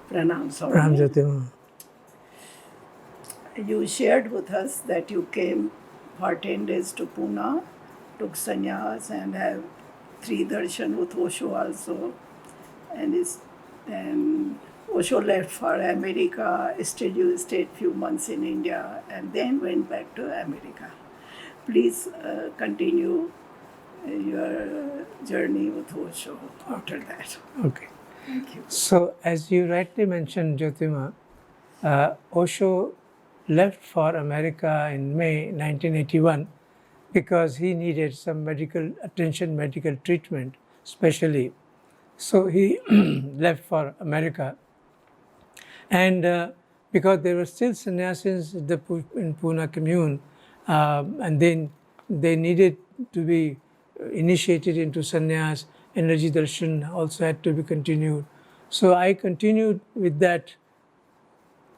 Pranam, Dharm Swami. Jyoti. You shared with us that you came for 10 days to Pune, took sannyas, and have 3 darshan with Osho also. And Osho left for America. Still, you stayed few months in India and then went back to America. Please continue your journey with Osho after that. Okay. Thank you. So, as you rightly mentioned, Jyotima, Osho left for America in May 1981 because he needed some medical attention, medical treatment, especially. So he left for America, and because there were still sannyasis in Pune commune, and then they needed to be initiated into sannyas. Energy darshan also had to be continued. So I continued with that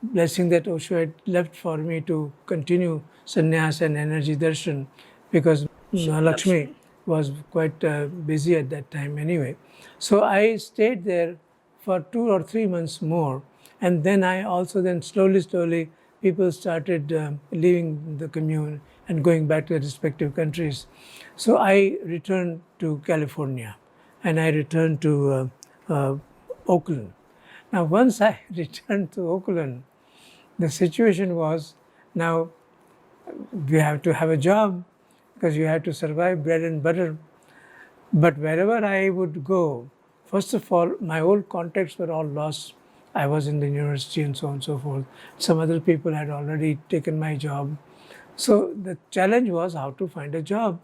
blessing that Osho had left for me to continue sannyas and energy darshan, because Lakshmi was quite busy at that time anyway. So I stayed there for 2 or 3 months more, and then I also slowly people started leaving the commune and going back to their respective countries. So I returned to California, and I returned to Oakland. Now, once I returned to Oakland, the situation was, now you have to have a job because you have to survive, bread and butter. But wherever I would go, first of all, my old contacts were all lost. I was in the university and so on and so forth. Some other people had already taken my job. So the challenge was how to find a job.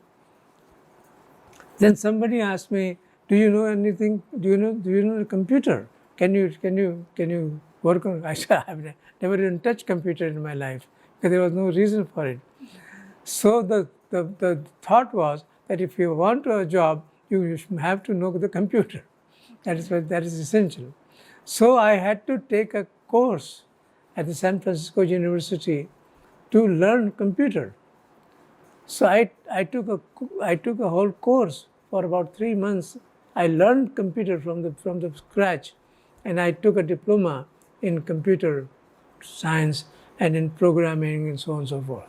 Then somebody asked me, "Do you know anything? Do you know a computer? Can you work on?" I said, "I've never even touched computer in my life because there was no reason for it." So the thought was that if you want a job, you have to know the computer. That is essential. So I had to take a course at the San Francisco University to learn computer. So I took a whole course for about 3 months. I learned computer from the scratch, and I took a diploma in computer science and in programming and so on and so forth.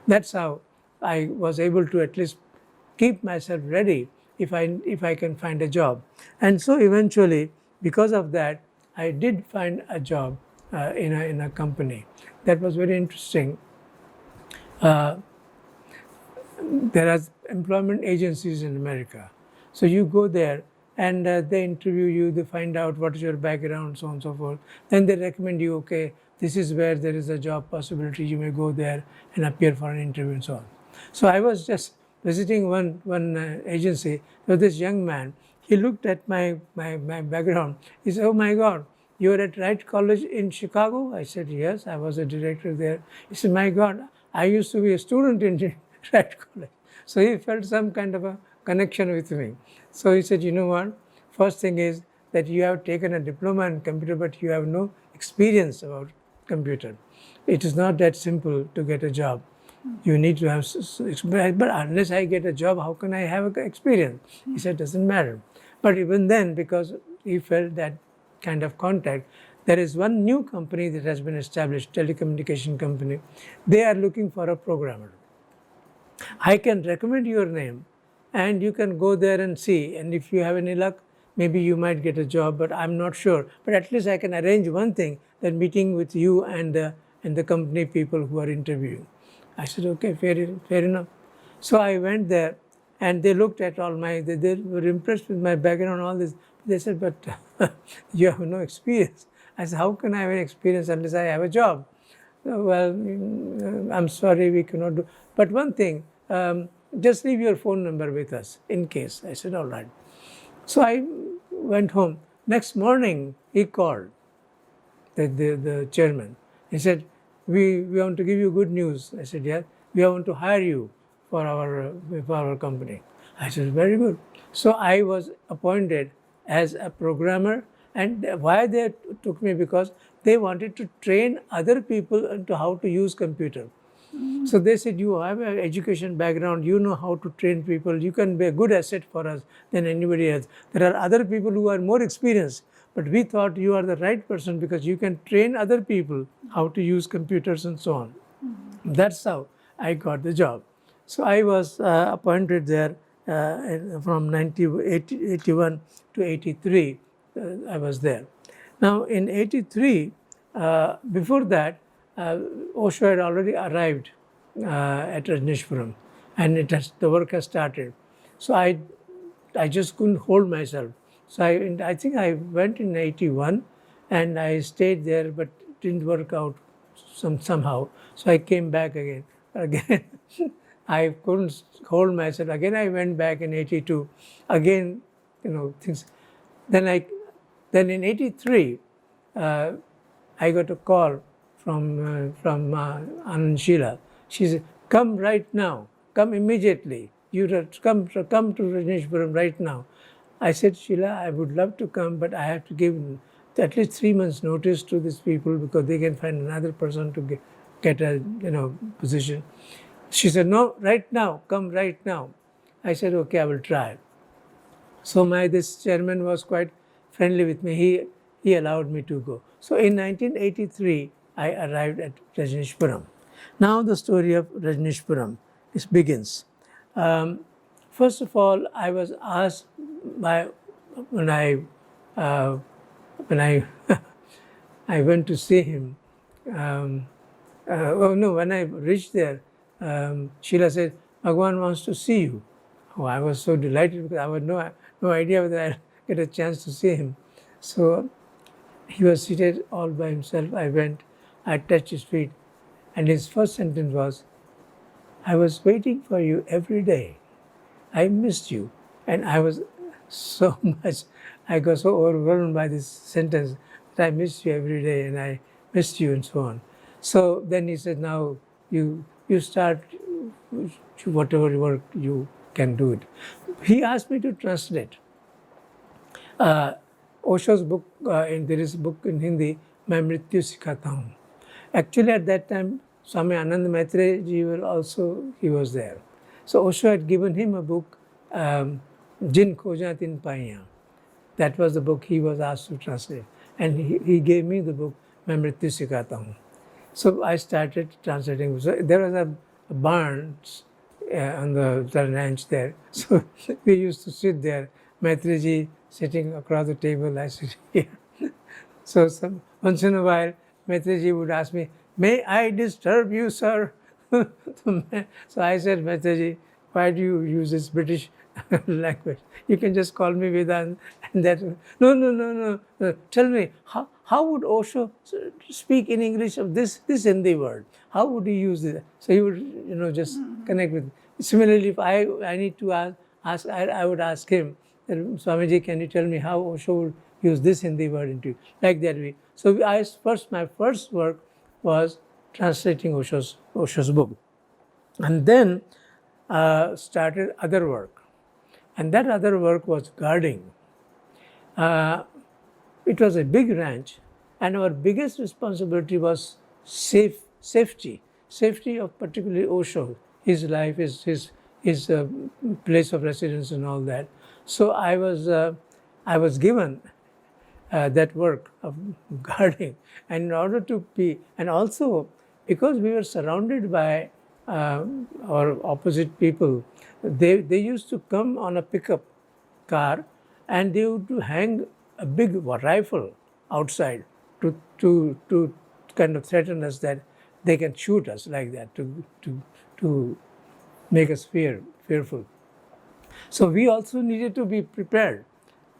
That's how I was able to at least keep myself ready if I can find a job. And so eventually, because of that, I did find a job in a company. That was very interesting. There are employment agencies in America. So you go there and they interview you, they find out what is your background, so on and so forth. Then they recommend you, okay, this is where there is a job possibility, you may go there and appear for an interview and so on. So I was just visiting one agency. So this young man, he looked at my background. He said, "Oh my God, you were at Wright College in Chicago?" I said, "Yes, I was a director there." He said, "My God, I used to be a student in Wright College." So he felt some kind of a connection with me. So he said, "You know what? First thing is that you have taken a diploma in computer, but you have no experience about computer. It is not that simple to get a job. You need to have experience. But unless I get a job, how can I have experience?" He said, "Doesn't matter." But even then, because he felt that kind of contact, there is one new company that has been established, telecommunication company. They are looking for a programmer. I can recommend your name and you can go there and see. And if you have any luck, maybe you might get a job, but I'm not sure. But at least I can arrange one thing, that meeting with you and the company people who are interviewing. I said, okay, fair enough. So I went there and they looked at all they were impressed with my background and all this. They said, "But you have no experience." I said, "How can I have an experience unless I have a job?" "Well, I'm sorry, we cannot do. But one thing, just leave your phone number with us in case." I said, "All right." So I went home. Next morning, he called, the chairman. He said, we want to give you good news." I said, "Yeah, we want to hire you for our company." I said, "Very good." So I was appointed as a programmer. And why they took me? Because they wanted to train other people into how to use computer. So they said, you have an education background, you know how to train people, you can be a good asset for us than anybody else. There are other people who are more experienced, but we thought you are the right person because you can train other people how to use computers and so on. That's how I got the job. So I was appointed there from 81 to 83. I was there. Now in 83, before that, Osho had already arrived at Rajneeshpuram, and the work has started. So I just couldn't hold myself. So I think I went in 81 and I stayed there, but it didn't work out somehow. So I came back again. Again, I couldn't hold myself. Again, I went back in 82. Again, things. Then in 83, I got a call from Anand Sheila. She said, "Come right now. Come immediately. Come to Rajneeshpuram right now." I said, "Sheila, I would love to come, but I have to give at least 3 months' notice to these people because they can find another person to get a position." She said, "No, right now. Come right now." I said, "Okay, I will try." So this chairman was quite friendly with me. He allowed me to go. So in 1983, I arrived at Rajneeshpuram. Now the story of Rajneeshpuram begins. First of all, I was asked when I I went to see him. When I reached there, Sheila said, "Bhagwan wants to see you." Oh, I was so delighted because I had no idea whether I'd get a chance to see him. So he was seated all by himself. I went, I touched his feet, and his first sentence was, "I was waiting for you every day. I missed you." And I was I got so overwhelmed by this sentence that I missed you every day and I missed you and so on. So then he said, "Now you start whatever work you can do it." He asked me to translate Osho's book. There is a book in Hindi, "मैं मृत्यु सिखाता हूँ." Actually, at that time, Swami Anand Maitre ji he was there. So Osho had given him a book, Jin Khoja Tin Paiya. That was the book he was asked to translate. And he gave me the book, "मैं मृत्यु सिखाता हूँ." So I started translating. So there was a barn on the ranch there. So we used to sit there, Maitre ji sitting across the table, I sit here. So once in a while, Maitre ji would ask me, "May I disturb you, sir?" So I said, "Maitre ji, why do you use this British language? You can just call me Vedant." And that, no. Tell me, how would Osho speak in English of this Hindi word? How would he use it? So he would, just connect with me. Similarly, if I need to ask, I would ask him, "Swamiji, can you tell me how Osho would use this Hindi word into it?" Like that way. So my first work was translating Osho's book. And then started other work. And that other work was guarding. It was a big ranch, and our biggest responsibility was safety of particularly Osho, his life, his place of residence and all that. So I was given that work of guarding, and in order to be, and also because we were surrounded by our opposite people, they used to come on a pickup car, and they would hang a big rifle outside to kind of threaten us that they can shoot us like that to make us fearful. So we also needed to be prepared.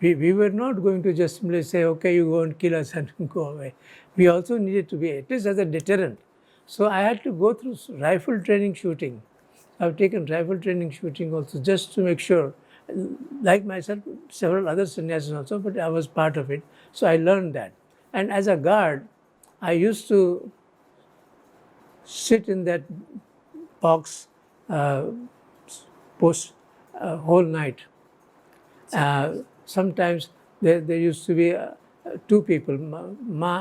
We were not going to just simply say, "Okay, you go and kill us and go away." We also needed to be at least as a deterrent. So I had to go through rifle training shooting. I've taken rifle training shooting also just to make sure, like myself, several other sannyasis also, but I was part of it. So I learned that. And as a guard, I used to sit in that box post whole night. Sometimes there used to be two people, Ma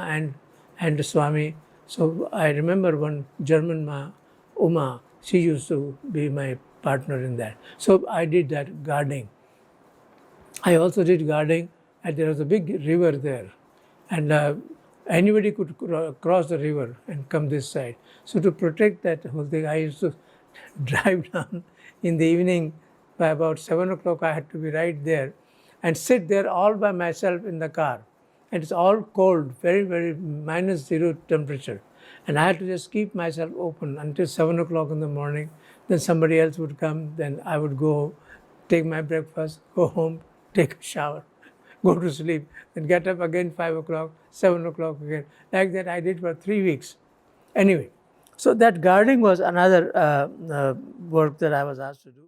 and Swami. So I remember one German Ma Uma, she used to be my partner in that. So I did that gardening. I also did gardening, and there was a big river there, and anybody could cross the river and come this side. So to protect that whole thing, I used to drive down in the evening. By about 7 o'clock, I had to be right there, and sit there all by myself in the car. And it's all cold, very, very -0 temperature. And I had to just keep myself open until 7 o'clock in the morning. Then somebody else would come, then I would go take my breakfast, go home, take a shower, go to sleep, then get up again 5 o'clock, 7 o'clock again. Like that I did for 3 weeks. Anyway, so that gardening was another work that I was asked to do.